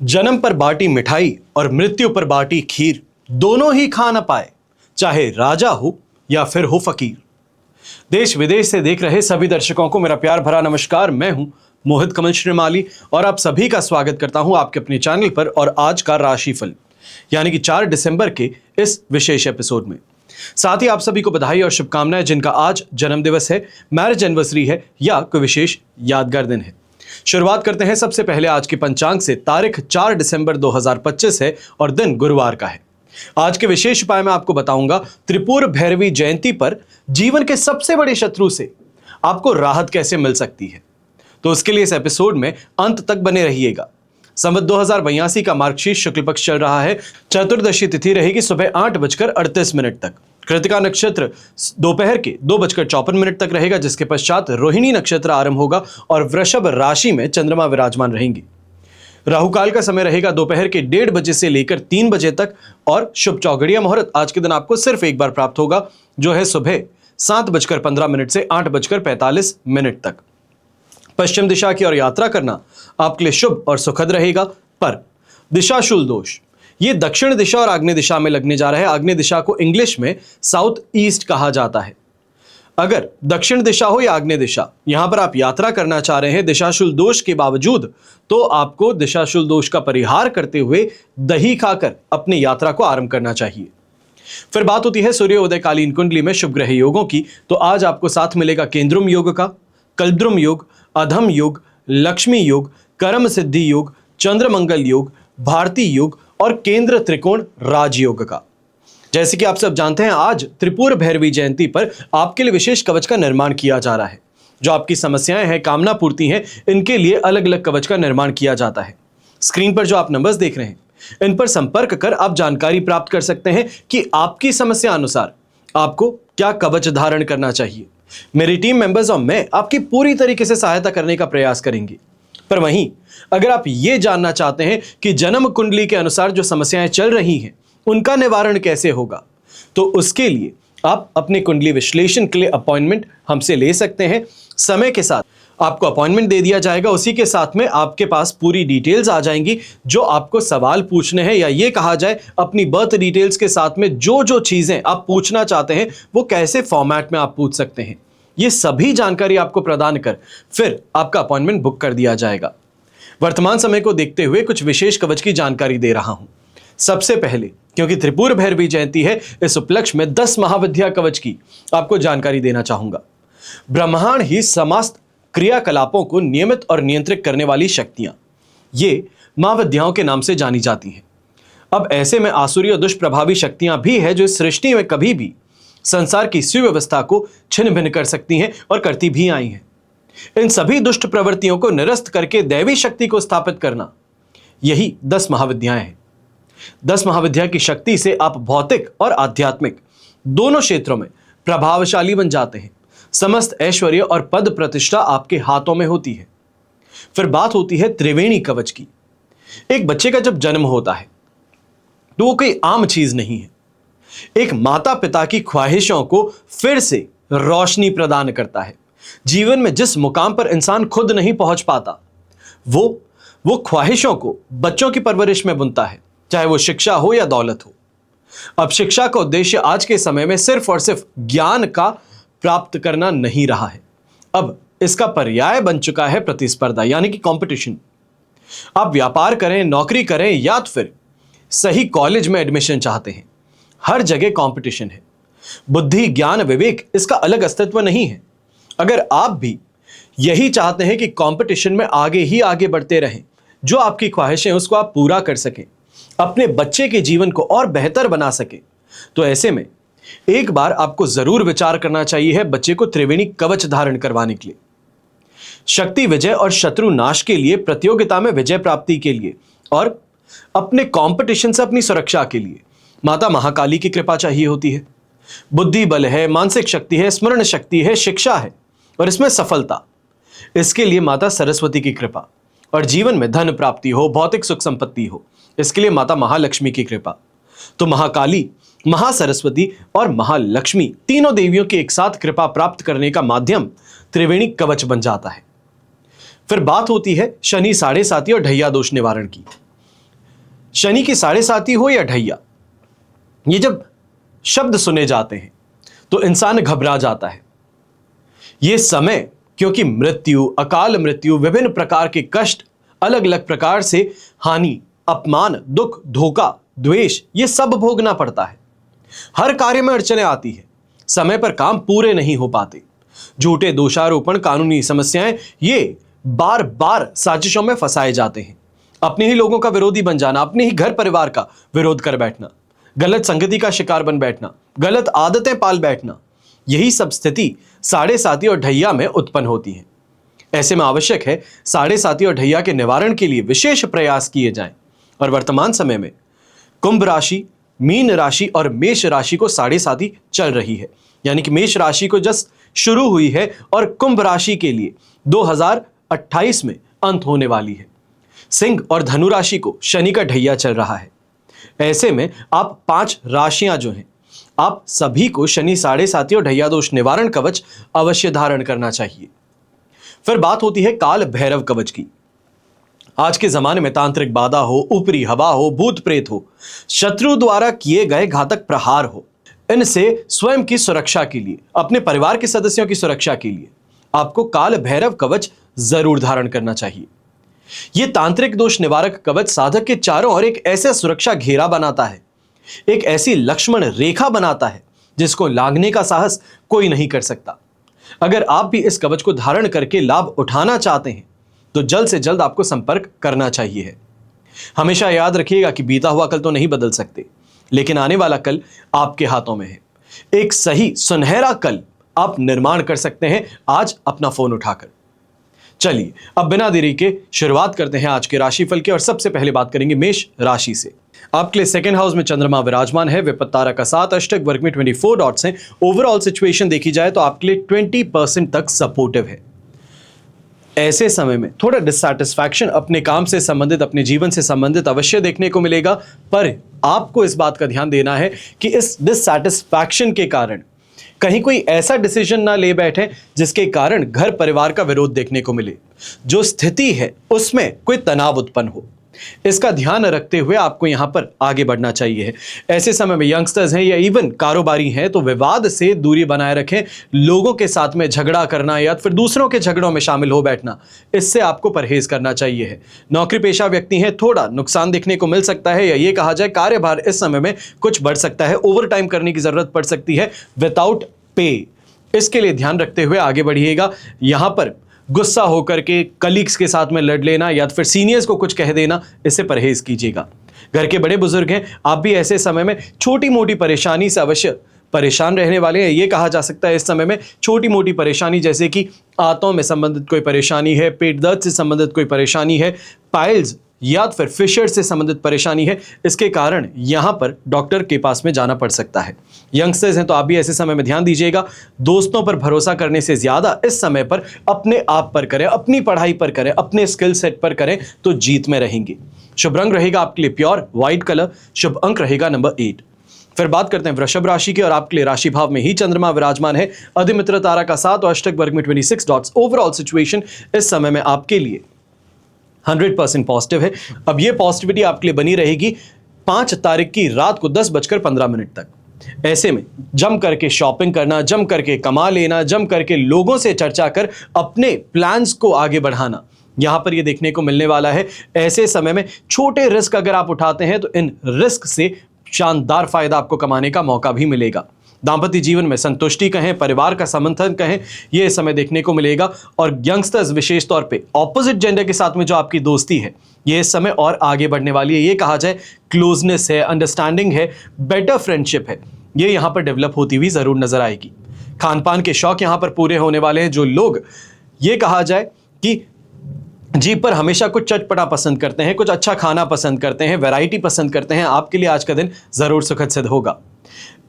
जन्म पर बाटी मिठाई और मृत्यु पर बाटी खीर, दोनों ही खा न पाए, चाहे राजा हो या फिर हो फकीर। देश विदेश से देख रहे सभी दर्शकों को मेरा प्यार भरा नमस्कार। मैं हूं मोहित कमल श्रीमाली और आप सभी का स्वागत करता हूं आपके अपने चैनल पर और आज का राशिफल यानी कि 4 दिसंबर के इस विशेष एपिसोड में। साथ ही आप सभी को बधाई और शुभकामनाएं जिनका आज जन्मदिवस है, मैरिज एनिवर्सरी है या कोई विशेष यादगार दिन है। शुरुआत करते हैं सबसे पहले आज के पंचांग से। तारीख 4 दिसंबर 2025 है और दिन गुरुवार का है। आज के विशेष उपाय में आपको बताऊंगा त्रिपुर भैरवी जयंती पर जीवन के सबसे बड़े शत्रु से आपको राहत कैसे मिल सकती है। तो उसके लिए इस एपिसोड में अंत तक बने रहिएगा। संवत 2082 का मार्गशीर्ष शुक्ल पक्ष चल रहा है। चतुर्दशी तिथि रहेगी सुबह 8:38 तक। कृतिका नक्षत्र दोपहर के 2:54 तक रहेगा, जिसके पश्चात रोहिणी नक्षत्र आरंभ होगा और वृषभ राशि में चंद्रमा विराजमान रहेंगे। राहुकाल का समय रहेगा दोपहर के 1:30 बजे से लेकर 3 बजे तक और शुभ चौघड़िया मुहूर्त आज के दिन आपको सिर्फ एक बार प्राप्त होगा, जो है सुबह 7:15 से 8:45 तक। पश्चिम दिशा की ओर यात्रा करना आपके लिए शुभ और सुखद रहेगा। पर दिशाशूल दोष ये दक्षिण दिशा और आग्नेय दिशा में लगने जा रहा है। आग्नेय दिशा को इंग्लिश में साउथ ईस्ट कहा जाता है। अगर दक्षिण दिशा हो या आग्नेय दिशा, यहां पर आप यात्रा करना चाह रहे हैं दिशाशूल दोष के बावजूद, तो आपको दिशाशूल दोष का परिहार करते हुए दही खाकर अपनी यात्रा को आरंभ करना चाहिए। फिर बात होती है सूर्योदयकालीन कुंडली में शुभ ग्रह योगों की। तो आज आपको साथ मिलेगा केंद्रुम योग का, कल्द्रुम योग, अधम योग, लक्ष्मी योग, कर्म सिद्धि योग, चंद्रमंगल योग, भारती योग और केंद्र त्रिकोण राजयोग का। जैसे कि आप सब जानते हैं, आज त्रिपुर भैरवी जयंती पर आपके लिए विशेष कवच का निर्माण किया जा रहा है। जो आपकी समस्याएं हैं, कामना पूर्ति हैं, इनके लिए अलग अलग कवच का निर्माण किया जाता है। स्क्रीन पर जो आप नंबर्स देख रहे हैं, इन पर संपर्क कर आप जानकारी प्राप्त कर सकते हैं कि आपकी समस्या अनुसार आपको क्या कवच धारण करना चाहिए। मेरी टीम मेंबर्स और मैं आपकी पूरी तरीके से सहायता करने का प्रयास करेंगे। पर वहीं अगर आप ये जानना चाहते हैं कि जन्म कुंडली के अनुसार जो समस्याएं चल रही हैं उनका निवारण कैसे होगा, तो उसके लिए आप अपने कुंडली विश्लेषण के लिए अपॉइंटमेंट हमसे ले सकते हैं। समय के साथ आपको अपॉइंटमेंट दे दिया जाएगा। उसी के साथ में आपके पास पूरी डिटेल्स आ जाएंगी। जो आपको सवाल पूछने हैं या ये कहा जाए अपनी बर्थ डिटेल्स के साथ में जो जो चीजें आप पूछना चाहते हैं वो कैसे फॉर्मेट में आप पूछ सकते हैं, ये सभी जानकारी आपको प्रदान कर फिर आपका अपॉइंटमेंट बुक कर दिया जाएगा। वर्तमान समय को देखते हुए कुछ विशेष कवच की जानकारी दे रहा हूं। सबसे पहले, क्योंकि त्रिपुर भैरवी जयंती है, इस उपलक्ष्य में 10 महाविद्या कवच की आपको जानकारी देना चाहूंगा। ब्रह्मांड ही समस्त क्रियाकलापों को नियमित और नियंत्रित करने वाली शक्तियां, ये महाविद्याओं के नाम से जानी जाती हैं। अब ऐसे में आसुरी और दुष्प्रभावी शक्तियां भी है जो इस सृष्टि में कभी भी संसार की सुव्यवस्था को छिन्न भिन्न कर सकती हैं और करती भी आई हैं। इन सभी दुष्ट प्रवृत्तियों को निरस्त करके दैवी शक्ति को स्थापित करना, यही 10 महाविद्याएं हैं। 10 महाविद्या की शक्ति से आप भौतिक और आध्यात्मिक दोनों क्षेत्रों में प्रभावशाली बन जाते हैं। समस्त ऐश्वर्य और पद प्रतिष्ठा आपके हाथों में होती है। फिर बात होती है त्रिवेणी कवच की। एक बच्चे का जब जन्म होता है तो वो कोई आम चीज नहीं है। एक माता पिता की ख्वाहिशों को फिर से रोशनी प्रदान करता है। जीवन में जिस मुकाम पर इंसान खुद नहीं पहुंच पाता, वो ख्वाहिशों को बच्चों की परवरिश में बुनता है, चाहे वो शिक्षा हो या दौलत हो। अब शिक्षा का उद्देश्य आज के समय में सिर्फ और सिर्फ ज्ञान का प्राप्त करना नहीं रहा है। अब इसका पर्याय बन चुका है प्रतिस्पर्धा यानी कि कंपटीशन। आप व्यापार करें, नौकरी करें या फिर सही कॉलेज में एडमिशन चाहते हैं, हर जगह कंपटीशन है। बुद्धि, ज्ञान, विवेक, इसका अलग अस्तित्व नहीं है। अगर आप भी यही चाहते हैं कि कंपटीशन में आगे ही आगे बढ़ते रहें, जो आपकी ख्वाहिशें उसको आप पूरा कर सकें, अपने बच्चे के जीवन को और बेहतर बना सकें, तो ऐसे में एक बार आपको जरूर विचार करना चाहिए है बच्चे को त्रिवेणी कवच धारण करवाने के लिए। शक्ति विजय और शत्रु नाश के लिए, प्रतियोगिता में विजय प्राप्ति के लिए और अपने कंपटीशन से अपनी सुरक्षा के लिए माता महाकाली की कृपा चाहिए होती है। बुद्धि बल है, मानसिक शक्ति है, स्मरण शक्ति है, शिक्षा है और इसमें सफलता, इसके लिए माता सरस्वती की कृपा, और जीवन में धन प्राप्ति हो, भौतिक सुख संपत्ति हो, इसके लिए माता महालक्ष्मी की कृपा। तो महाकाली, महासरस्वती और महालक्ष्मी तीनों देवियों की एक साथ कृपा प्राप्त करने का माध्यम त्रिवेणी कवच बन जाता है। फिर बात होती है शनि 7.5 और ढैया दोष निवारण की। शनि की साढ़े साती हो या ढैया, ये जब शब्द सुने जाते हैं तो इंसान घबरा जाता है। ये समय क्योंकि मृत्यु, अकाल मृत्यु, विभिन्न प्रकार के कष्ट, अलग अलग प्रकार से हानि, अपमान, दुख, धोखा, द्वेष, ये सब भोगना पड़ता है। हर कार्य में अड़चने आती है, समय पर काम पूरे नहीं हो पाते, झूठे दोषारोपण, कानूनी समस्याएं, ये बार बार साजिशों में फंसाए जाते हैं। अपने ही लोगों का विरोधी बन जाना, अपने ही घर परिवार का विरोध कर बैठना, गलत संगति का शिकार बन बैठना, गलत आदतें पाल बैठना, यही सब स्थिति साढ़े साती और ढैया में उत्पन्न होती है। ऐसे में आवश्यक है साढ़े साती और ढैया के निवारण के लिए विशेष प्रयास किए जाएं। और वर्तमान समय में कुंभ राशि, मीन राशि और मेष राशि को साढ़े साती चल रही है, यानी कि मेष राशि को जस्ट शुरू हुई है और कुंभ राशि के लिए 2028 में अंत होने वाली है। सिंह और धनु राशि को शनि का ढैया चल रहा है। ऐसे में आप 5 राशियां जो हैं, आप सभी को शनि साढ़े साती और ढैया दोष निवारण कवच अवश्य धारण करना चाहिए। फिर बात होती है काल भैरव कवच की। आज के जमाने में तांत्रिक बाधा हो, ऊपरी हवा हो, भूत प्रेत हो, शत्रु द्वारा किए गए घातक प्रहार हो, इनसे स्वयं की सुरक्षा के लिए, अपने परिवार के सदस्यों की सुरक्षा के लिए आपको काल भैरव कवच जरूर धारण करना चाहिए। यह तांत्रिक दोष निवारक कवच साधक के चारों ओर एक ऐसा सुरक्षा घेरा बनाता है, एक ऐसी लक्ष्मण रेखा बनाता है जिसको लांघने का साहस कोई नहीं कर सकता। अगर आप भी इस कवच को धारण करके लाभ उठाना चाहते हैं तो जल्द से जल्द आपको संपर्क करना चाहिए। हमेशा याद रखिएगा कि बीता हुआ कल तो नहीं बदल सकते, लेकिन आने वाला कल आपके हाथों में है। एक सही सुनहरा कल आप निर्माण कर सकते हैं आज अपना फोन उठाकर। चलिए अब बिना देरी के शुरुआत करते हैं आज के राशिफल की और सबसे पहले बात करेंगे मेष राशि से। आपके लिए सेकंड हाउस में चंद्रमा विराजमान है, विपत्त तारा का 7, अष्टक वर्ग में 24 डॉट्स हैं। ओवरऑल सिचुएशन देखी जाए तो आपके लिए 20% तक सपोर्टिव है। ऐसे समय में थोड़ा डिससैटिस्फैक्शन अपने काम से संबंधित, अपने जीवन से संबंधित अवश्य देखने को मिलेगा, पर आपको इस बात का ध्यान देना है कि इस डिससैटिस्फैक्शन के कारण कहीं कोई ऐसा डिसीजन ना ले बैठे जिसके कारण घर परिवार का विरोध देखने को मिले, जो स्थिति है उसमें कोई तनाव उत्पन्न हो। इसका ध्यान रखते हुए आपको यहां पर आगे बढ़ना चाहिए। ऐसे समय में यंगस्टर्स हैं या इवन कारोबारी हैं तो विवाद से दूरी बनाए रखें। लोगों के साथ में झगड़ा करना या फिर दूसरों के झगड़ों में शामिल हो बैठना, इससे आपको परहेज करना चाहिए है। नौकरी पेशा व्यक्ति हैं, थोड़ा नुकसान देखने को मिल सकता है, या ये कहा जाए कार्यभार इस समय में कुछ बढ़ सकता है, ओवर टाइम करने की जरूरत पड़ सकती है विदाउट पे। इसके लिए ध्यान रखते हुए आगे बढ़िएगा। यहां पर गुस्सा होकर के कलीग्स के साथ में लड़ लेना या फिर सीनियर्स को कुछ कह देना, इससे परहेज कीजिएगा। घर के बड़े बुजुर्ग हैं, आप भी ऐसे समय में छोटी मोटी परेशानी से अवश्य परेशान रहने वाले हैं। ये कहा जा सकता है इस समय में छोटी मोटी परेशानी जैसे कि आंतों में संबंधित कोई परेशानी है, पेट दर्द से संबंधित कोई परेशानी है, पाइल्स या फिर फिशर से संबंधित परेशानी है, इसके कारण यहां पर डॉक्टर के पास में जाना पड़ सकता है। यंगस्टर्स हैं तो आप भी ऐसे समय में ध्यान दीजिएगा। दोस्तों पर भरोसा करने से ज्यादा इस समय पर अपने आप पर करें, अपनी पढ़ाई पर करें, अपने स्किल सेट पर करें तो जीत में रहेंगे। शुभ रंग रहेगा आपके लिए प्योर व्हाइट कलर, शुभ अंक रहेगा नंबर 8। फिर बात करते हैं वृषभ राशि की और आपके लिए राशि भाव में ही चंद्रमा विराजमान है, अधिमित्र तारा का 7 और अष्टक वर्ग में 26 डॉट्स। ओवरऑल सिचुएशन इस समय में आपके लिए 100% पॉजिटिव है। अब ये पॉजिटिविटी आपके लिए बनी रहेगी 5 तारीख की रात को 10:15 तक। ऐसे में जम करके शॉपिंग करना, जम करके कमा लेना, जम करके लोगों से चर्चा कर अपने प्लान्स को आगे बढ़ाना, यहां पर ये देखने को मिलने वाला है। ऐसे समय में छोटे रिस्क अगर आप उठाते हैं तो इन रिस्क से शानदार फायदा आपको कमाने का मौका भी मिलेगा। दांपत्य जीवन में संतुष्टि कहें, परिवार का समर्थन कहें, यह समय देखने को मिलेगा। और यंगस्टर्स विशेष तौर पे ऑपोजिट जेंडर के साथ में जो आपकी दोस्ती है, यह इस समय और आगे बढ़ने वाली है। ये कहा जाए क्लोजनेस है, अंडरस्टैंडिंग है, बेटर फ्रेंडशिप है, ये यहां पर डेवलप होती हुई जरूर नजर आएगी। खान पान के शौक यहां पर पूरे होने वाले हैं। जो लोग ये कहा जाए कि जीभ पर हमेशा कुछ चटपटा पसंद करते हैं, कुछ अच्छा खाना पसंद करते हैं, वैरायटी पसंद करते हैं, आपके लिए आज का दिन जरूर सुखद सिद्ध होगा।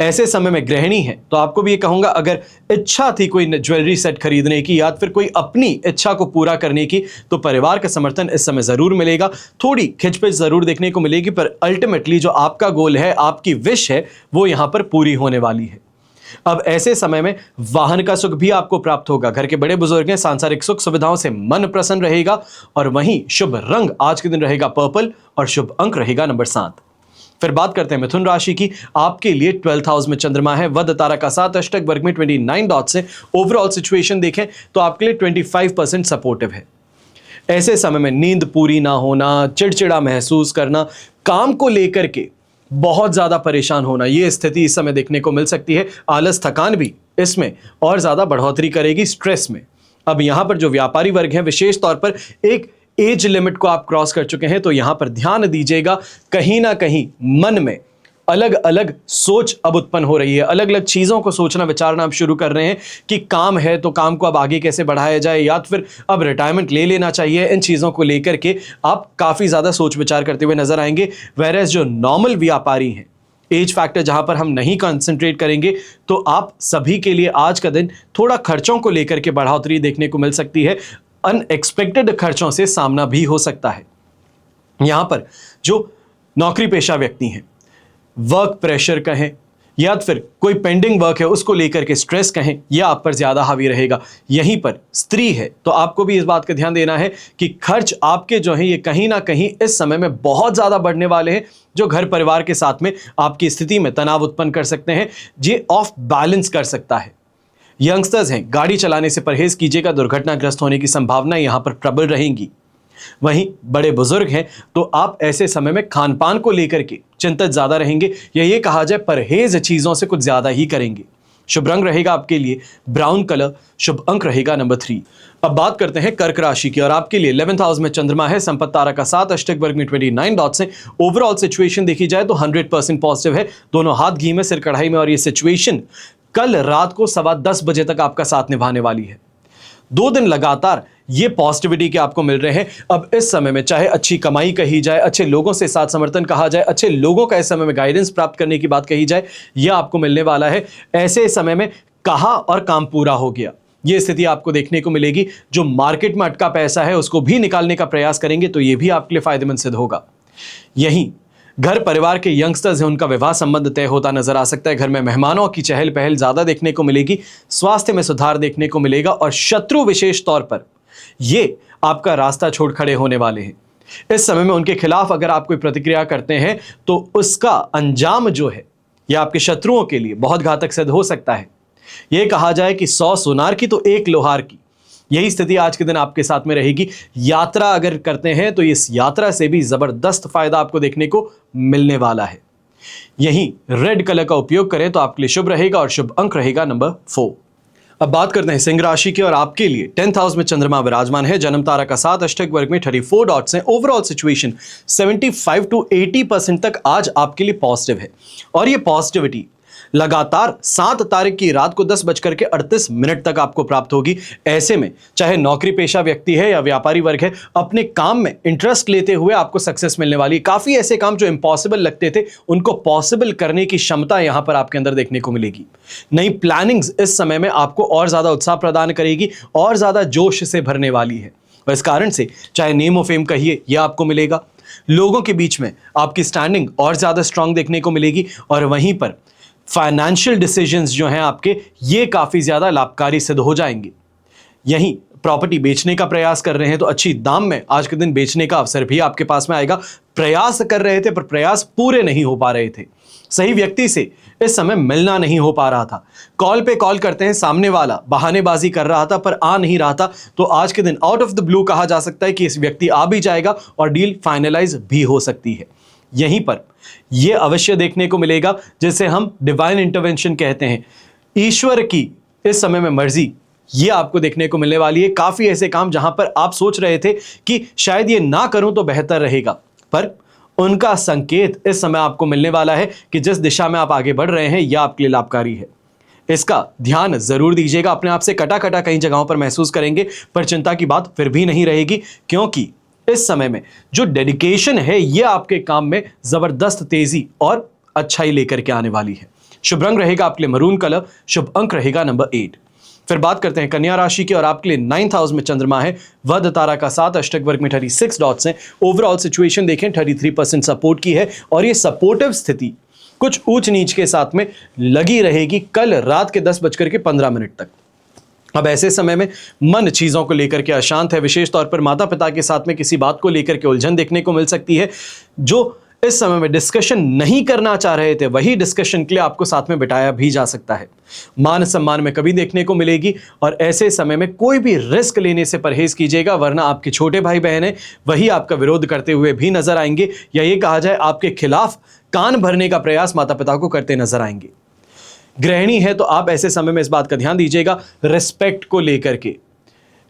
ऐसे समय में गृहिणी है तो आपको भी ये कहूंगा, अगर इच्छा थी कोई ज्वेलरी सेट खरीदने की या फिर कोई अपनी इच्छा को पूरा करने की, तो परिवार का समर्थन इस समय जरूर मिलेगा। थोड़ी खिचपिच जरूर देखने को मिलेगी, पर अल्टीमेटली जो आपका गोल है, आपकी विश है, वो यहां पर पूरी होने वाली है। अब ऐसे समय में वाहन का सुख भी आपको प्राप्त होगा, घर के बड़े बुजुर्ग हैं, सांसारिक सुख सुविधाओं से मन प्रसन्न रहेगा। और वहीं शुभ रंग आज के दिन रहेगा पर्पल और शुभ अंक रहेगा नंबर 7। फिर बात करते हैं मिथुन राशि की। आपके लिए 12th हाउस में चंद्रमा है, वध तारा का 7 अष्टक वर्ग में 29 डॉट्स है। ओवरऑल सिचुएशन देखें तो आपके लिए 25% सपोर्टिव है। ऐसे समय में नींद पूरी ना होना, चिड़चिड़ा महसूस करना, काम को लेकर के बहुत ज्यादा परेशान होना, यह स्थिति इस समय देखने को मिल सकती है। आलस थकान भी इसमें और ज्यादा बढ़ोतरी करेगी स्ट्रेस में। अब यहां पर जो व्यापारी वर्ग है, विशेष तौर पर एक एज लिमिट को आप क्रॉस कर चुके हैं, तो यहां पर ध्यान दीजिएगा। कहीं ना कहीं मन में अलग अलग सोच अब उत्पन्न हो रही है, अलग अलग चीजों को सोचना विचारना आप शुरू कर रहे हैं कि काम है तो काम को अब आगे कैसे बढ़ाया जाए, या फिर अब रिटायरमेंट ले लेना चाहिए। इन चीजों को लेकर के आप काफी ज्यादा सोच विचार करते हुए नजर आएंगे। वेरएज जो नॉर्मल व्यापारी हैं, एज फैक्टर जहां पर हम नहीं कंसंट्रेट करेंगे, तो आप सभी के लिए आज का दिन थोड़ा खर्चों को लेकर के बढ़ोतरी देखने को मिल सकती है। अनएक्सपेक्टेड खर्चों से सामना भी हो सकता है। यहां पर जो नौकरी पेशा व्यक्ति हैं, वर्क प्रेशर कहें या फिर कोई पेंडिंग वर्क है उसको लेकर के स्ट्रेस कहें, यह आप पर ज्यादा हावी रहेगा। यहीं पर स्त्री है तो आपको भी इस बात का ध्यान देना है कि खर्च आपके जो है ये कहीं ना कहीं इस समय में बहुत ज्यादा बढ़ने वाले हैं, जो घर परिवार के साथ में आपकी स्थिति में तनाव उत्पन्न कर सकते हैं। ये ऑफ बैलेंस कर सकता है। यंगस्टर्स हैं, गाड़ी चलाने से परहेज कीजिएगा, दुर्घटनाग्रस्त होने की संभावना यहां पर प्रबल रहेंगी। वहीं बड़े बुजुर्ग हैं तो आप ऐसे समय में खान पान को लेकर के चिंतित ज्यादा रहेंगे, या ये कहा जाए परहेज चीजों से कुछ ज्यादा ही करेंगे। शुभ रंग रहेगा आपके लिए ब्राउन कलर, शुभ अंक रहेगा नंबर 3। अब बात करते हैं कर्क राशि की, और आपके लिए 11th हाउस में चंद्रमा है, संपत्ति तारा का 7 अष्टक वर्ग में 29 डॉट्स हैं। ओवरऑल सिचुएशन देखी जाए तो 100% पॉजिटिव है, दोनों हाथ घी में सिर कढ़ाई में। और ये सिचुएशन कल रात को 10:15 बजे तक आपका साथ निभाने वाली है। 2 दिन लगातार ये पॉजिटिविटी के आपको मिल रहे हैं। अब इस समय में चाहे अच्छी कमाई कही जाए, अच्छे लोगों से साथ समर्थन कहा जाए, अच्छे लोगों का इस समय में गाइडेंस प्राप्त करने की बात कही जाए, यह आपको मिलने वाला है। ऐसे समय में कहा और काम पूरा हो गया, यह स्थिति आपको देखने को मिलेगी। जो मार्केट में अटका पैसा है उसको भी निकालने का प्रयास करेंगे तो यह भी आपके लिए फायदेमंद सिद्ध होगा। यहीं घर परिवार के यंगस्टर्स हैं, उनका विवाह संबंध तय होता नजर आ सकता है। घर में मेहमानों की चहल पहल ज्यादा देखने को मिलेगी, स्वास्थ्य में सुधार देखने को मिलेगा, और शत्रु विशेष तौर पर ये आपका रास्ता छोड़ खड़े होने वाले हैं। इस समय में उनके खिलाफ अगर आप कोई प्रतिक्रिया करते हैं तो उसका अंजाम जो है यह आपके शत्रुओं के लिए बहुत घातक सिद्ध हो सकता है। यह कहा जाए कि 100 सुनार की तो 1 लोहार की, यही स्थिति आज के दिन आपके साथ में रहेगी। यात्रा अगर करते हैं तो इस यात्रा से भी जबरदस्त फायदा आपको देखने को मिलने वाला है। यही रेड कलर का उपयोग करें तो आपके लिए शुभ रहेगा, और शुभ अंक रहेगा नंबर 4। अब बात करते हैं सिंह राशि की, और आपके लिए 10th हाउस में चंद्रमा विराजमान है, जन्म तारा का 7 अष्टक वर्ग में 34 डॉट्स हैं। ओवरऑल सिचुएशन 75 to 80% तक आज आपके लिए पॉजिटिव है, और ये पॉजिटिविटी लगातार 7 तारीख की रात को 10:38 तक आपको प्राप्त होगी। ऐसे में चाहे नौकरी पेशा व्यक्ति है या व्यापारी वर्ग है, अपने काम में इंटरेस्ट लेते हुए आपको सक्सेस मिलने वाली है। काफी ऐसे काम जो इम्पॉसिबल लगते थे उनको पॉसिबल करने की क्षमता यहां पर आपके अंदर देखने को मिलेगी। नई प्लानिंग्स इस समय में आपको और ज्यादा उत्साह प्रदान करेगी और ज्यादा जोश से भरने वाली है। और इस कारण से चाहे नेम ऑफ फेम कहिए, यह आपको मिलेगा। लोगों के बीच में आपकी स्टैंडिंग और ज्यादा स्ट्रांग देखने को मिलेगी, और वहीं पर फाइनेंशियल डिसीजंस जो हैं आपके, ये काफी ज्यादा लाभकारी सिद्ध हो जाएंगे। यहीं प्रॉपर्टी बेचने का प्रयास कर रहे हैं तो अच्छी दाम में आज के दिन बेचने का अवसर भी आपके पास में आएगा। प्रयास कर रहे थे पर प्रयास पूरे नहीं हो पा रहे थे, सही व्यक्ति से इस समय मिलना नहीं हो पा रहा था, कॉल पे कॉल करते हैं, सामने वाला बहानेबाजी कर रहा था पर आ नहीं रहा था, तो आज के दिन आउट ऑफ द ब्लू कहा जा सकता है कि इस व्यक्ति आ भी जाएगा और डील फाइनलाइज भी हो सकती है। यहीं पर यह अवश्य देखने को मिलेगा जिसे हम डिवाइन इंटरवेंशन कहते हैं, ईश्वर की इस समय में मर्जी, ये आपको देखने को मिलने वाली है। काफी ऐसे काम जहां पर आप सोच रहे थे कि शायद ये ना करूं तो बेहतर रहेगा, पर उनका संकेत इस समय आपको मिलने वाला है कि जिस दिशा में आप आगे बढ़ रहे हैं यह आपके लिए लाभकारी है। इसका ध्यान जरूर दीजिएगा। अपने आप से कटा कटा कई जगहों पर महसूस करेंगे, पर चिंता की बात फिर भी नहीं रहेगी, क्योंकि इस समय में जो डेडिकेशन है यह आपके काम में जबरदस्त तेजी और अच्छाई लेकर के आने वाली है। शुभ रंग रहेगा आपके लिए मरून कलर, शुभ अंक रहेगा नंबर 8। फिर बात करते हैं कन्या राशि की, और आपके लिए 9th हाउस में चंद्रमा है, वध तारा का 7 अष्टक वर्ग में 36 डॉट्स हैं। ओवरऑल सिचुएशन देखें 33% सपोर्ट की है, और ये सपोर्टिव स्थिति कुछ ऊंच नीच के साथ में लगी रहेगी कल रात के 10:15 तक। अब ऐसे समय में मन चीजों को लेकर के अशांत है, विशेष तौर पर माता पिता के साथ में किसी बात को लेकर के उलझन देखने को मिल सकती है। जो इस समय में डिस्कशन नहीं करना चाह रहे थे वही डिस्कशन के लिए आपको साथ में बिठाया भी जा सकता है। मान सम्मान में कभी देखने को मिलेगी और ऐसे समय में कोई भी रिस्क लेने से परहेज कीजिएगा, वरना आपके छोटे भाई बहन है वही आपका विरोध करते हुए भी नजर आएंगे, या ये कहा जाए आपके खिलाफ कान भरने का प्रयास माता पिता को करते नजर आएंगे। गृहिणी है तो आप ऐसे समय में इस बात का ध्यान दीजिएगा, रिस्पेक्ट को लेकर के,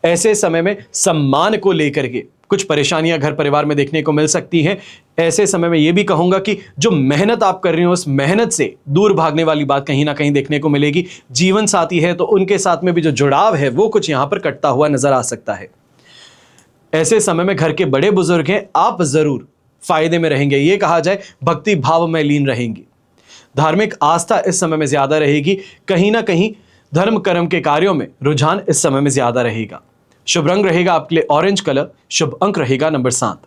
ऐसे समय में सम्मान को लेकर के कुछ परेशानियां घर परिवार में देखने को मिल सकती हैं। ऐसे समय में यह भी कहूंगा कि जो मेहनत आप कर रहे हो उस मेहनत से दूर भागने वाली बात कहीं ना कहीं देखने को मिलेगी। जीवन साथी है तो उनके साथ में भी जो जुड़ाव है वो कुछ यहां पर कटता हुआ नजर आ सकता है। ऐसे समय में घर के बड़े बुजुर्ग हैं, आप जरूर फायदे में रहेंगे, ये कहा जाए भक्ति भाव में लीन रहेंगे। धार्मिक आस्था इस समय में ज्यादा रहेगी, कहीं ना कहीं धर्म कर्म के कार्यों में रुझान इस समय में ज्यादा रहेगा। शुभ रंग रहेगा आपके लिए ऑरेंज कलर, शुभ अंक रहेगा नंबर 7।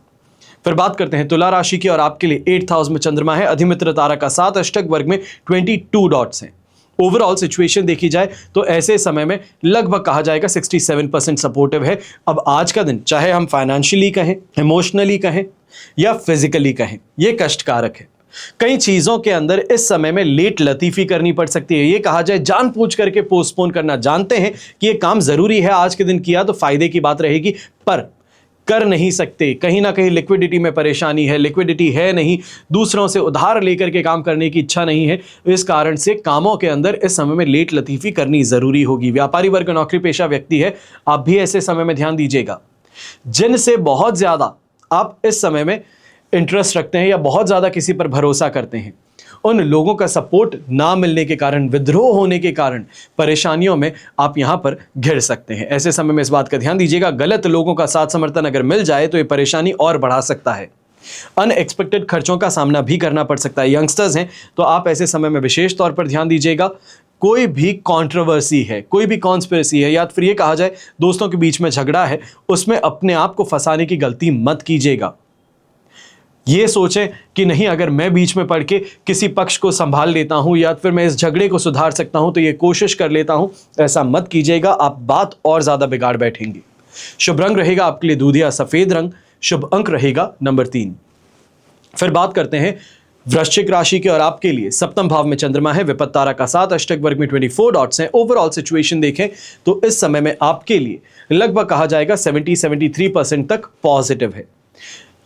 फिर बात करते हैं तुला राशि की और आपके लिए 8th हाउस में चंद्रमा है, अधिमित्र तारा का 7, अष्टक वर्ग में 22 डॉट्स हैं। ओवरऑल सिचुएशन देखी जाए तो ऐसे समय में लगभग कहा जाएगा 67% सपोर्टिव है। अब आज का दिन चाहे हम फाइनेंशियली कहें, इमोशनली कहें या फिजिकली कहें, यह कष्टकारक है। कई चीजों के अंदर इस समय में लेट लतीफी करनी पड़ सकती है, ये कहा जाए जानबूझ करके पोस्टपोन करना। जानते हैं कि ये काम जरूरी है, आज के दिन किया तो फायदे की बात रहेगी, पर कर नहीं सकते। कहीं ना कहीं लिक्विडिटी में परेशानी है, लिक्विडिटी है नहीं, दूसरों से उधार लेकर के काम करने की इच्छा नहीं है, इस कारण से कामों के अंदर इस समय में लेट लतीफी करनी जरूरी होगी। व्यापारी वर्ग, नौकरी पेशा व्यक्ति है, आप भी ऐसे समय में ध्यान दीजिएगा। जिनसे बहुत ज्यादा आप इस समय में इंटरेस्ट रखते हैं या बहुत ज्यादा किसी पर भरोसा करते हैं, उन लोगों का सपोर्ट ना मिलने के कारण, विद्रोह होने के कारण परेशानियों में आप यहां पर घिर सकते हैं। ऐसे समय में इस बात का ध्यान दीजिएगा, गलत लोगों का साथ समर्थन अगर मिल जाए तो ये परेशानी और बढ़ा सकता है। अनएक्सपेक्टेड खर्चों का सामना भी करना पड़ सकता है। यंगस्टर्स हैं तो आप ऐसे समय में विशेष तौर पर ध्यान दीजिएगा, कोई भी कंट्रोवर्सी है, कोई भी कॉन्स्पिरेसी है, या फिर ये कहा जाए दोस्तों के बीच में झगड़ा है, उसमें अपने आप को फंसाने की गलती मत कीजिएगा। ये सोचें कि नहीं, अगर मैं बीच में पड़ के किसी पक्ष को संभाल लेता हूं या फिर मैं इस झगड़े को सुधार सकता हूं तो ये कोशिश कर लेता हूं, ऐसा मत कीजिएगा, आप बात और ज्यादा बिगाड़ बैठेंगे। शुभ रंग रहेगा आपके लिए दूधिया सफेद रंग, शुभ अंक रहेगा नंबर 3। फिर बात करते हैं वृश्चिक राशि के और आपके लिए 7वें भाव में चंद्रमा है, विपत्त तारा का 7, अष्टक वर्ग में 24 डॉट्स हैं। ओवरऑल सिचुएशन देखें तो इस समय में आपके लिए लगभग कहा जाएगा 70-73% तक पॉजिटिव है।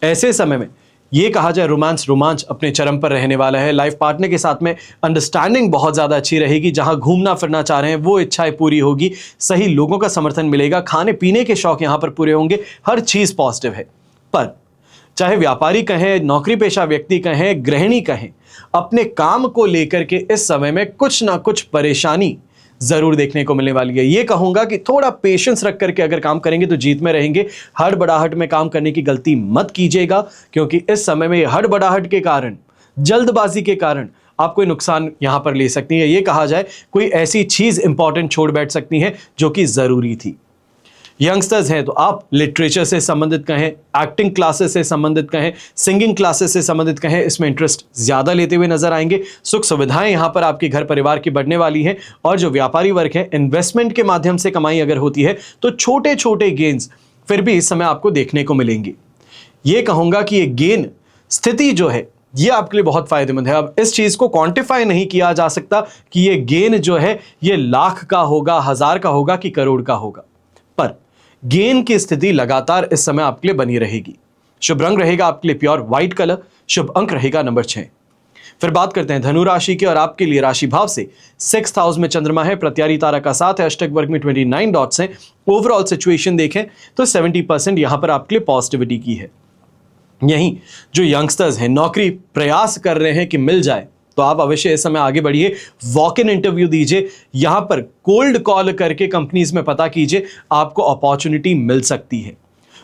ऐसे समय में ये कहा जाए रोमांच अपने चरम पर रहने वाला है। लाइफ पार्टनर के साथ में अंडरस्टैंडिंग बहुत ज़्यादा अच्छी रहेगी। जहां घूमना फिरना चाह रहे हैं वो इच्छाएं पूरी होगी, सही लोगों का समर्थन मिलेगा, खाने पीने के शौक यहां पर पूरे होंगे, हर चीज़ पॉजिटिव है। पर चाहे व्यापारी कहें, नौकरी पेशा व्यक्ति कहें, गृहिणी कहें, अपने काम को लेकर के इस समय में कुछ ना कुछ परेशानी जरूर देखने को मिलने वाली है। ये कहूंगा कि थोड़ा पेशेंस रख करके अगर काम करेंगे तो जीत में रहेंगे। हड़बड़ाहट में काम करने की गलती मत कीजिएगा, क्योंकि इस समय में हड़बड़ाहट के कारण, जल्दबाजी के कारण आप कोई नुकसान यहां पर ले सकती है। ये कहा जाए कोई ऐसी चीज इंपॉर्टेंट छोड़ बैठ सकती है जो कि जरूरी थी। यंगस्टर्स हैं तो आप लिटरेचर से संबंधित कहें, एक्टिंग क्लासेस से संबंधित कहें, सिंगिंग क्लासेस से संबंधित कहें, इसमें इंटरेस्ट ज्यादा लेते हुए नजर आएंगे। सुख सुविधाएं यहां पर आपके घर परिवार की बढ़ने वाली हैं। और जो व्यापारी वर्ग है, इन्वेस्टमेंट के माध्यम से कमाई अगर होती है तो छोटे छोटे गेन्स फिर भी इस समय आपको देखने को मिलेंगे। ये कहूंगा कि ये गेन स्थिति जो है ये आपके लिए बहुत फायदेमंद है। अब इस चीज को क्वांटिफाई नहीं किया जा सकता कि ये गेन जो है ये लाख का होगा, 1000 का होगा कि करोड़ का होगा, पर गेन की स्थिति लगातार इस समय आपके लिए बनी रहेगी। शुभ रंग रहेगा आपके लिए प्योर व्हाइट कलर, शुभ अंक रहेगा नंबर 6। फिर बात करते हैं धनु राशि की और आपके लिए राशि भाव से 6th हाउस में चंद्रमा है, प्रत्यारी तारा का 7 है, अष्टक वर्ग में 29 डॉट्स हैं। ओवरऑल सिचुएशन देखें तो 70% यहां पर आपके लिए पॉजिटिविटी की है। यहीं जो यंगस्टर्स हैं, नौकरी प्रयास कर रहे हैं कि मिल जाए, तो आप अवश्य इस समय आगे बढ़िए, वॉक इन इंटरव्यू दीजिए, यहां पर कोल्ड कॉल करके कंपनीज में पता कीजिए, आपको अपॉर्चुनिटी मिल सकती है।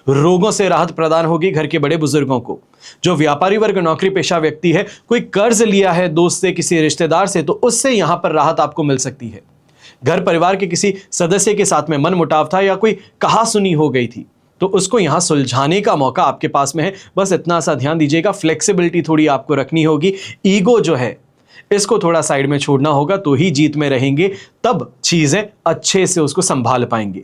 रोगों से राहत प्रदान होगी घर के बड़े बुजुर्गों को। जो व्यापारी वर्ग, नौकरी पेशा व्यक्ति है, कोई कर्ज लिया है दोस्त से, किसी रिश्तेदार से, तो उससे यहां पर राहत आपको मिल सकती है। घर परिवार के किसी सदस्य के साथ में मनमुटाव था या कोई कहासुनी हो गई थी, तो उसको यहां सुलझाने का मौका आपके पास में है। बस इतना सा ध्यान दीजिएगा, फ्लेक्सिबिलिटी थोड़ी आपको रखनी होगी। ईगो जो है इसको थोड़ा साइड में छोड़ना होगा, तो ही जीत में रहेंगे, तब चीजें अच्छे से उसको संभाल पाएंगे।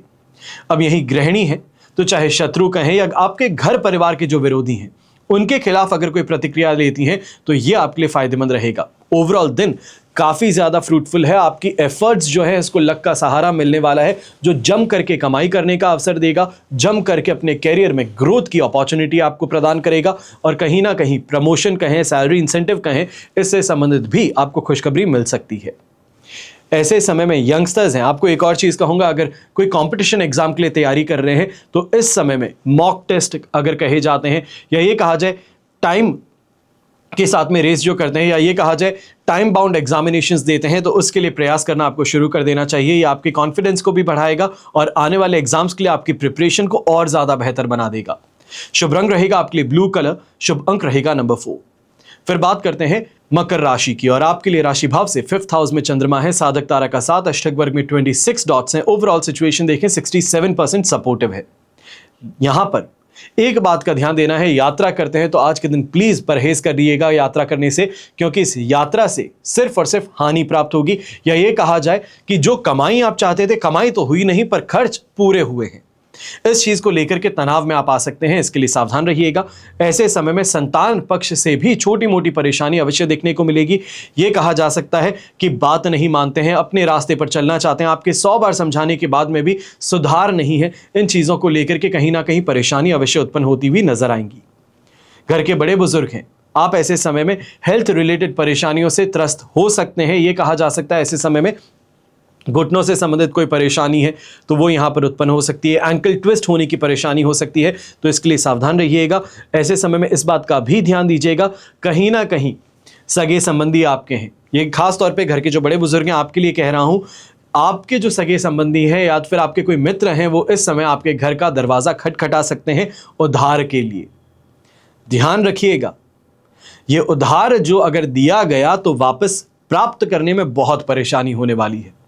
अब यही गृहिणी है, तो चाहे शत्रु कहें या आपके घर परिवार के जो विरोधी हैं, उनके खिलाफ अगर कोई प्रतिक्रिया लेती हैं तो ये आपके लिए फायदेमंद रहेगा। ओवरऑल दिन काफी ज्यादा फ्रूटफुल है, आपकी एफर्ट्स जो है इसको लक का सहारा मिलने वाला है, जो जम करके कमाई करने का अवसर देगा, जम करके अपने कैरियर में ग्रोथ की अपॉर्चुनिटी आपको प्रदान करेगा, और कहीं ना कहीं प्रमोशन कहें, सैलरी इंसेंटिव कहें, इससे संबंधित भी आपको खुशखबरी मिल सकती है। ऐसे समय में यंगस्टर्स हैं, आपको एक और चीज कहूंगा, अगर कोई कंपटीशन एग्जाम के लिए तैयारी कर रहे हैं तो इस समय में मॉक टेस्ट अगर कहे जाते हैं, या ये कहा जाए टाइम के साथ में रेस जो करते हैं, या ये कहा जाए टाइम बाउंड एग्जामिनेशंस देते हैं, तो उसके लिए प्रयास करना आपको शुरू कर देना चाहिए। ये आपके कॉन्फिडेंस को भी बढ़ाएगा और आने वाले एग्जाम्स के लिए आपकी प्रिपरेशन को और ज्यादा बेहतर बना देगा। शुभ रंग रहेगा आपके लिए ब्लू कलर, शुभ अंक रहेगा नंबर 4। फिर बात करते हैं मकर राशि की, और आपके लिए राशि भाव से 5th हाउस में चंद्रमा है, साधक तारा का 7, अष्टक वर्ग में 26 डॉट्स हैं। ओवरऑल सिचुएशन देखें 67% सपोर्टिव है। यहां पर एक बात का ध्यान देना है, यात्रा करते हैं तो आज के दिन प्लीज परहेज करिएगा यात्रा करने से, क्योंकि इस यात्रा से सिर्फ और सिर्फ हानि प्राप्त होगी, या ये कहा जाए कि जो कमाई आप चाहते थे, कमाई तो हुई नहीं पर खर्च पूरे हुए हैं। इस चीज को लेकर के तनाव में आप आ सकते हैं, इसके लिए सावधान रहिएगा। ऐसे समय में संतान पक्ष से भी छोटी मोटी परेशानी अवश्य देखने को मिलेगी। यह कहा जा सकता है कि बात नहीं मानते हैं, अपने रास्ते पर चलना चाहते हैं, आपके 100 बार समझाने के बाद में भी सुधार नहीं है। इन चीजों को लेकर के कहीं ना कहीं परेशानी अवश्य उत्पन्न होती हुई नजर आएंगी। घर के बड़े बुजुर्ग हैं, आप ऐसे समय में हेल्थ रिलेटेड परेशानियों से त्रस्त हो सकते हैं। यह कहा जा सकता है ऐसे समय में घुटनों से संबंधित कोई परेशानी है तो वो यहाँ पर उत्पन्न हो सकती है, एंकल ट्विस्ट होने की परेशानी हो सकती है, तो इसके लिए सावधान रहिएगा। ऐसे समय में इस बात का भी ध्यान दीजिएगा, कहीं ना कहीं सगे संबंधी आपके हैं, ये खास तौर पे घर के जो बड़े बुजुर्ग हैं आपके लिए कह रहा हूँ, आपके जो सगे संबंधी हैं या फिर आपके कोई मित्र हैं, वो इस समय आपके घर का दरवाज़ा खटखटा सकते हैं उधार के लिए। ध्यान रखिएगा, ये उधार जो अगर दिया गया तो वापस प्राप्त करने में बहुत परेशानी होने वाली है।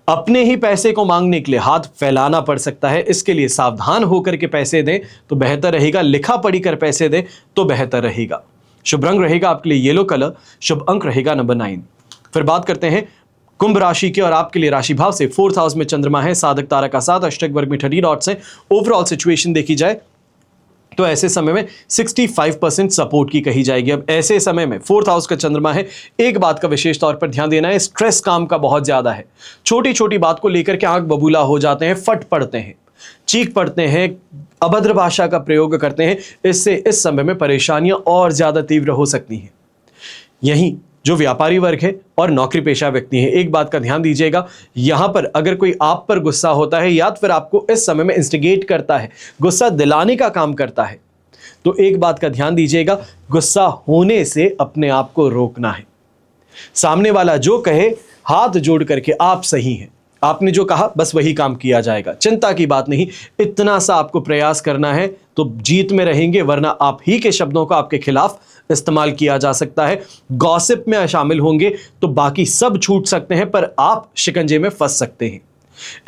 अपने ही पैसे को मांगने के लिए हाथ फैलाना पड़ सकता है, इसके लिए सावधान होकर के पैसे दें तो बेहतर रहेगा, लिखा पढ़ी कर पैसे दें तो बेहतर रहेगा। शुभ रंग रहेगा आपके लिए येलो कलर, शुभ अंक रहेगा नंबर 9। फिर बात करते हैं कुंभ राशि की, और आपके लिए राशि भाव से 4th हाउस में चंद्रमा है, साधक तारा का 7, अष्टक वर्ग में 30 डॉट्स हैं। ओवरऑल सिचुएशन देखी जाए तो ऐसे समय में 65% सपोर्ट की कही जाएगी। अब ऐसे समय में 4th हाउस का चंद्रमा है, एक बात का विशेष तौर पर ध्यान देना है, स्ट्रेस काम का बहुत ज्यादा है। छोटी छोटी बात को लेकर के आंख बबूला हो जाते हैं, फट पड़ते हैं, चीख पड़ते हैं, अभद्र भाषा का प्रयोग करते हैं। इससे इस समय में परेशानियां और ज्यादा तीव्र हो सकती हैं। यहीं जो व्यापारी वर्ग है और नौकरी पेशा व्यक्ति हैं, एक बात का ध्यान दीजिएगा, यहां पर अगर कोई आप पर गुस्सा होता है या फिर आपको इस समय में इंस्टिगेट करता है, गुस्सा दिलाने का काम करता है, तो एक बात का ध्यान दीजिएगा, गुस्सा होने से अपने आप को रोकना है। सामने वाला जो कहे हाथ जोड़ करके आप सही हैं, आपने जो कहा बस वही काम किया जाएगा, चिंता की बात नहीं, इतना सा आपको प्रयास करना है तो जीत में रहेंगे, वरना आप ही के शब्दों को आपके खिलाफ इस्तेमाल किया जा सकता है। गॉसिप में शामिल होंगे तो बाकी सब छूट सकते हैं, पर आप शिकंजे में फंस सकते हैं।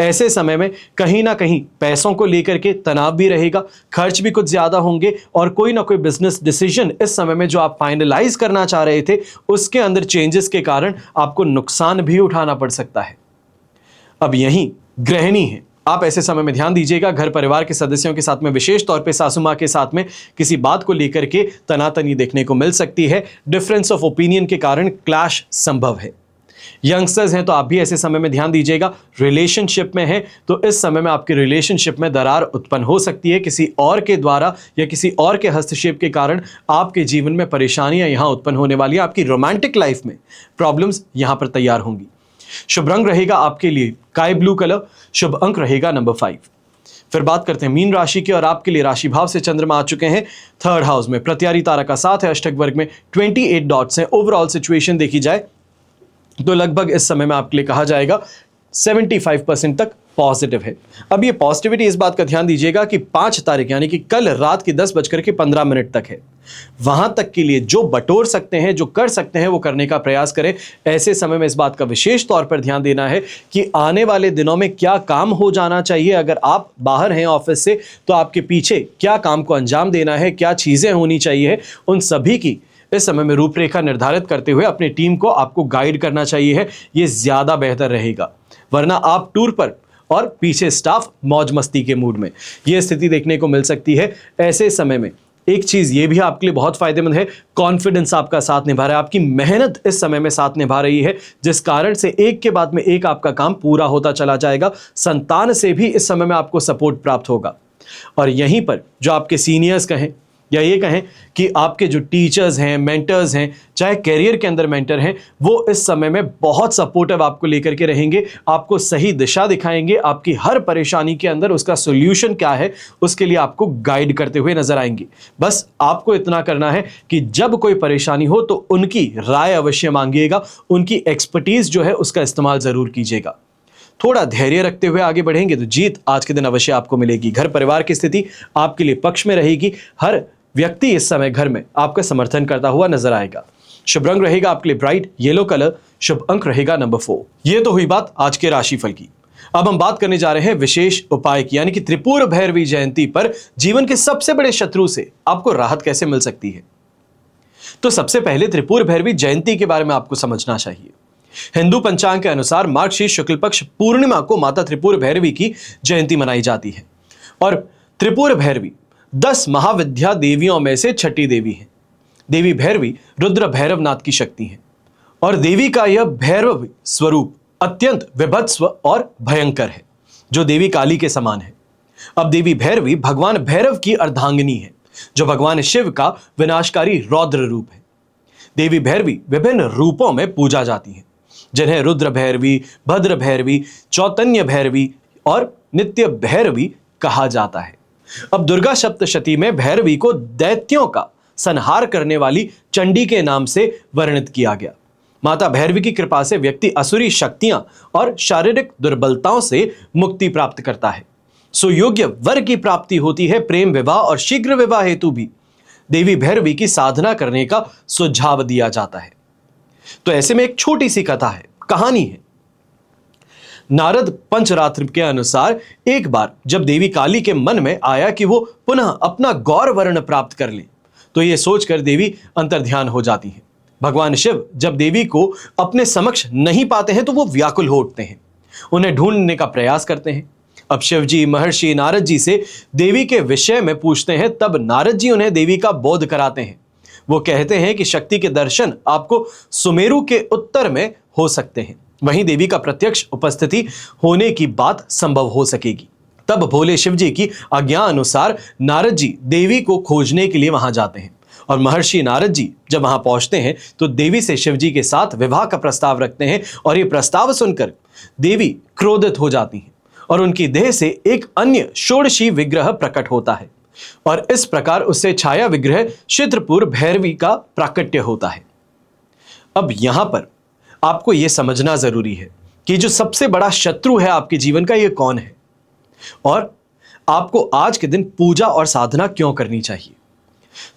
ऐसे समय में कहीं ना कहीं पैसों को लेकर के तनाव भी रहेगा, खर्च भी कुछ ज्यादा होंगे, और कोई ना कोई बिजनेस डिसीजन इस समय में जो आप फाइनलाइज करना चाह रहे थे उसके अंदर चेंजेस के कारण आपको नुकसान भी उठाना पड़ सकता है। अब यहीं गृहिणी है, आप ऐसे समय में ध्यान दीजिएगा, घर परिवार के सदस्यों के साथ में, विशेष तौर पे सासू मां के साथ में किसी बात को लेकर के तनातनी देखने को मिल सकती है। डिफरेंस ऑफ ओपिनियन के कारण क्लैश संभव है। यंगस्टर्स हैं तो आप भी ऐसे समय में ध्यान दीजिएगा, रिलेशनशिप में है तो इस समय में आपके रिलेशनशिप में दरार उत्पन्न हो सकती है, किसी और के द्वारा या किसी और के हस्तक्षेप के कारण आपके जीवन में परेशानियां यहां उत्पन्न होने वाली है। आपकी रोमांटिक लाइफ में प्रॉब्लम्स यहां पर तैयार होंगी। शुभ रंग रहेगा आपके लिए स्काई ब्लू कलर, शुभ अंक रहेगा नंबर 5। फिर बात करते हैं मीन राशि की, और आपके लिए राशि भाव से चंद्रमा आ चुके हैं 3rd हाउस में, प्रत्यारी तारा का 7 है, अष्टक वर्ग में 28 डॉट्स हैं। ओवरऑल सिचुएशन देखी जाए तो लगभग इस समय में आपके लिए कहा जाएगा 75% तक पॉजिटिव है। अब ये पॉजिटिविटी, इस बात का ध्यान दीजिएगा कि 5 तारीख यानी कि कल रात की 10:15 तक है। वहां तक के लिए जो बटोर सकते हैं, जो कर सकते हैं, वो करने का प्रयास करें। ऐसे समय में इस बात का विशेष तौर पर ध्यान देना है कि आने वाले दिनों में क्या काम हो जाना चाहिए। अगर आप बाहर हैं ऑफिस से तो आपके पीछे क्या काम को अंजाम देना है, क्या चीजें होनी चाहिए, उन सभी की इस समय में रूपरेखा निर्धारित करते हुए अपनी टीम को आपको गाइड करना चाहिए है, ये ज्यादा बेहतर रहेगा। वरना आप टूर पर और पीछे स्टाफ मौज मस्ती के मूड में, यह स्थिति देखने को मिल सकती है। ऐसे समय में एक चीज ये भी आपके लिए बहुत फायदेमंद है, कॉन्फिडेंस आपका साथ निभा रहा है, आपकी मेहनत इस समय में साथ निभा रही है, जिस कारण से एक के बाद में एक आपका काम पूरा होता चला जाएगा। संतान से भी इस समय में आपको सपोर्ट प्राप्त होगा। और यहीं पर जो आपके सीनियर्स कहें या ये कहें कि आपके जो टीचर्स हैं, मेंटर्स हैं, चाहे करियर के अंदर मेंटर हैं, वो इस समय में बहुत सपोर्टिव आपको लेकर के रहेंगे, आपको सही दिशा दिखाएंगे, आपकी हर परेशानी के अंदर उसका सॉल्यूशन क्या है उसके लिए आपको गाइड करते हुए नजर आएंगे। बस आपको इतना करना है कि जब कोई परेशानी हो तो उनकी राय अवश्य मांगिएगा, उनकी एक्सपर्टीज जो है उसका इस्तेमाल जरूर कीजिएगा। थोड़ा धैर्य रखते हुए आगे बढ़ेंगे तो जीत आज के दिन अवश्य आपको मिलेगी। घर परिवार की स्थिति आपके लिए पक्ष में रहेगी, हर व्यक्ति इस समय घर में आपका समर्थन करता हुआ नजर आएगा। शुभ रंग रहेगा आपके लिए ब्राइट येलो कलर, शुभ अंक रहेगा नंबर 4। ये तो हुई बात आज के राशिफल की। अब हम बात करने जा रहे हैं विशेष उपाय की, यानी कि त्रिपुर भैरवी जयंती पर जीवन के सबसे बड़े शत्रु से आपको राहत कैसे मिल सकती है। तो सबसे पहले त्रिपुर भैरवी जयंती के बारे में आपको समझना चाहिए। हिंदू पंचांग के अनुसार मार्गशीर्ष शुक्ल पक्ष पूर्णिमा को माता त्रिपुर भैरवी की जयंती मनाई जाती है। और त्रिपुर भैरवी 10 महाविद्या देवियों में से छठी देवी है। देवी भैरवी रुद्र भैरवनाथ की शक्ति है और देवी का यह भैरव स्वरूप अत्यंत विभत्स्व और भयंकर है, जो देवी काली के समान है। अब देवी भैरवी भगवान भैरव की अर्धांगिनी है, जो भगवान शिव का विनाशकारी रौद्र रूप है। देवी भैरवी विभिन्न रूपों में पूजा जाती है, जिन्हें रुद्र भैरवी, भद्र भैरवी, चौतन्य भैरवी और नित्य भैरवी कहा जाता है। अब दुर्गा सप्तशती में भैरवी को दैत्यों का संहार करने वाली चंडी के नाम से वर्णित किया गया। माता भैरवी की कृपा से व्यक्ति असुरी शक्तियां और शारीरिक दुर्बलताओं से मुक्ति प्राप्त करता है। सुयोग्य वर की प्राप्ति होती है। प्रेम विवाह और शीघ्र विवाह हेतु भी देवी भैरवी की साधना करने का सुझाव दिया जाता है। तो ऐसे में एक छोटी सी कथा है, कहानी है। नारद पंचरात्र के अनुसार एक बार जब देवी काली के मन में आया कि वो पुनः अपना गौर वर्ण प्राप्त कर ले, तो ये सोचकर देवी अंतर्ध्यान हो जाती हैं। भगवान शिव जब देवी को अपने समक्ष नहीं पाते हैं तो वो व्याकुल हो उठते हैं, उन्हें ढूंढने का प्रयास करते हैं। अब शिव जी महर्षि नारद जी से देवी के विषय में पूछते हैं, तब नारद जी उन्हें देवी का बोध कराते हैं। वो कहते हैं कि शक्ति के दर्शन आपको सुमेरु के उत्तर में हो सकते हैं, वहीं देवी का प्रत्यक्ष उपस्थिति होने की बात संभव हो सकेगी। तब भोले शिव जी की आज्ञा अनुसार नारद जी देवी को खोजने के लिए वहां जाते हैं और महर्षि नारद जी जब वहां पहुंचते हैं तो देवी से शिव जी के साथ विवाह का प्रस्ताव रखते हैं और ये प्रस्ताव सुनकर देवी क्रोधित हो जाती हैं और उनकी देह से एक अन्य षोडशी विग्रह प्रकट होता है और इस प्रकार उससे छाया विग्रह चित्रपुर भैरवी का प्राकट्य होता है। अब यहां पर आपको यह समझना जरूरी है कि जो सबसे बड़ा शत्रु है आपके जीवन का, यह कौन है और आपको आज के दिन पूजा और साधना क्यों करनी चाहिए।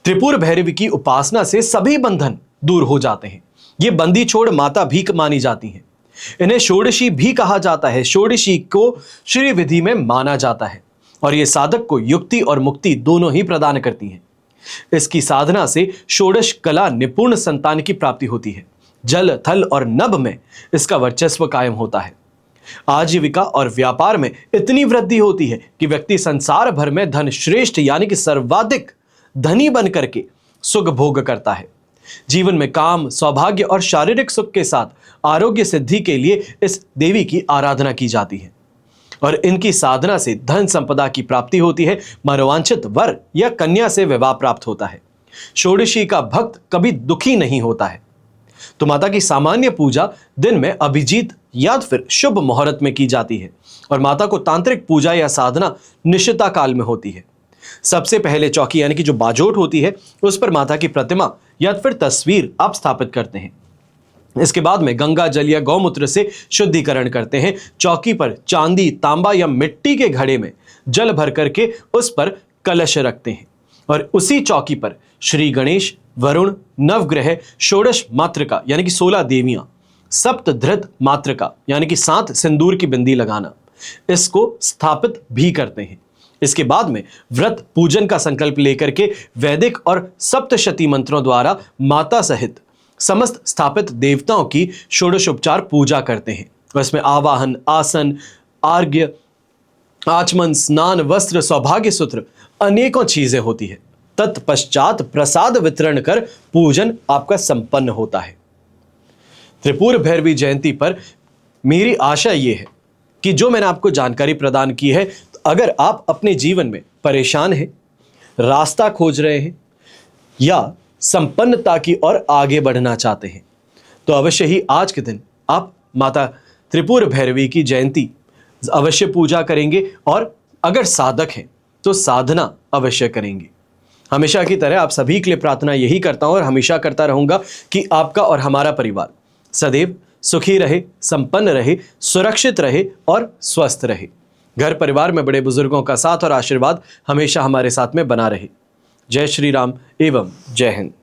त्रिपुर भैरवी की उपासना से सभी बंधन दूर हो जाते हैं। ये बंदी छोड़ माता भी मानी जाती हैं। इन्हें षोडशी भी कहा जाता है। षोडशी को श्री विधि में माना जाता है और ये साधक को युक्ति और मुक्ति दोनों ही प्रदान करती हैं। इसकी साधना से षोडश कला निपुण संतान की प्राप्ति होती है। जल, थल और नभ में इसका वर्चस्व कायम होता है। आजीविका और व्यापार में इतनी वृद्धि होती है कि व्यक्ति संसार भर में धन श्रेष्ठ यानी कि सर्वाधिक धनी बन करके सुख भोग करता है। जीवन में काम, सौभाग्य और शारीरिक सुख के साथ आरोग्य सिद्धि के लिए इस देवी की आराधना की जाती है और इनकी साधना से धन संपदा की प्राप्ति होती है। मनोवांछित वर या कन्या से विवाह प्राप्त होता है। षोडशी का भक्त कभी दुखी नहीं होता है। तो माता की सामान्य पूजा दिन में अभिजीत या फिर शुभ मुहूर्त में की जाती है और माता को तांत्रिक पूजा या साधना निश्चिता काल में होती है। सबसे पहले चौकी यानी कि जो बाजोट होती है उस पर माता की प्रतिमा या फिर तस्वीर आप स्थापित करते हैं। इसके बाद में गंगा जल या गौमूत्र से शुद्धिकरण करते हैं। चौकी पर चांदी, तांबा या मिट्टी के घड़े में जल भर करके उस पर कलश रखते हैं और उसी चौकी पर श्री गणेश, वरुण, नवग्रह, षोडश मातृका यानी कि 16 देवियां, सप्त धृत मातृका यानी कि 7 सिंदूर की बिंदी लगाना, इसको स्थापित भी करते हैं। इसके बाद में व्रत पूजन का संकल्प लेकर के वैदिक और सप्तशती मंत्रों द्वारा माता सहित समस्त स्थापित देवताओं की षोडशोपचार पूजा करते हैं। इसमें आवाहन, आसन, आर्घ्य, आचमन, स्नान, वस्त्र, सौभाग्य सूत्र, अनेकों चीजें होती है। तत्पश्चात प्रसाद वितरण कर पूजन आपका संपन्न होता है। त्रिपुर भैरवी जयंती पर मेरी आशा यह है कि जो मैंने आपको जानकारी प्रदान की है, अगर आप अपने जीवन में परेशान हैं, रास्ता खोज रहे हैं या संपन्नता की ओर आगे बढ़ना चाहते हैं, तो अवश्य ही आज के दिन आप माता त्रिपुर भैरवी की जयंती अवश्य पूजा करेंगे और अगर साधक हैं तो साधना अवश्य करेंगे। हमेशा की तरह आप सभी के लिए प्रार्थना यही करता हूं और हमेशा करता रहूंगा कि आपका और हमारा परिवार सदैव सुखी रहे, संपन्न रहे, सुरक्षित रहे और स्वस्थ रहे। घर परिवार में बड़े बुजुर्गों का साथ और आशीर्वाद हमेशा हमारे साथ में बना रहे। जय श्री राम एवं जय हिंद।